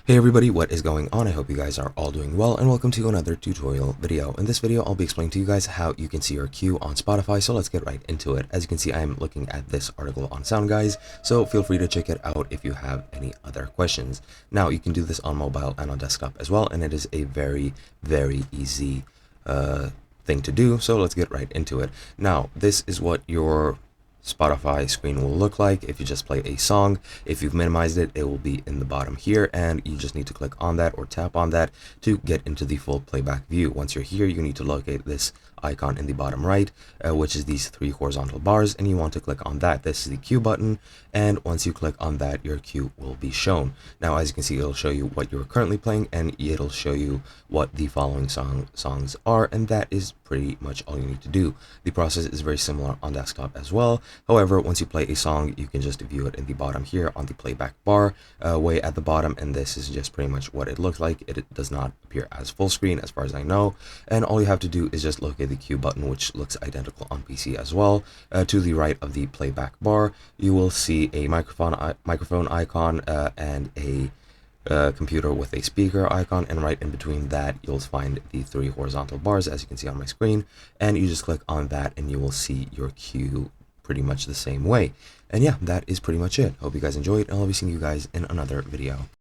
Hey everybody, what is going on? I hope you guys are all doing well, and welcome to another tutorial video. In this video, I'll be explaining to you guys how you can see your queue on Spotify, so let's get right into it. As you can see, I am looking at this article on SoundGuys, so feel free to check it out if you have any other questions. Now, you can do this on mobile and on desktop as well, and it is a very, very easy thing to do, so let's get right into it. Now, this is what your Spotify screen will look like if you just play a song. If you've minimized it, it will be in the bottom here, and you just need to click on that or tap on that to get into the full playback view. Once you're here, you need to locate this icon in the bottom right, which is these three horizontal bars, and you want to click on that. This is the queue button, and once you click on that, your queue will be shown. Now, as you can see, it'll show you what you're currently playing, and it'll show you what the following songs are, and that is pretty much all you need to do. The process is very similar on desktop as well. However, once you play a song, you can just view it in the bottom here on the playback bar, way at the bottom, and this is just pretty much what it looks like. It does not appear as full screen as far as I know, and all you have to do is just locate the queue button, which looks identical on PC as well. To the right of the playback bar, you will see a microphone icon and a computer with a speaker icon, and right in between that you'll find the three horizontal bars, as you can see on my screen, and you just click on that and you will see your queue pretty much the same way. And yeah, that is pretty much it. Hope you guys enjoyed, and I'll be seeing you guys in another video.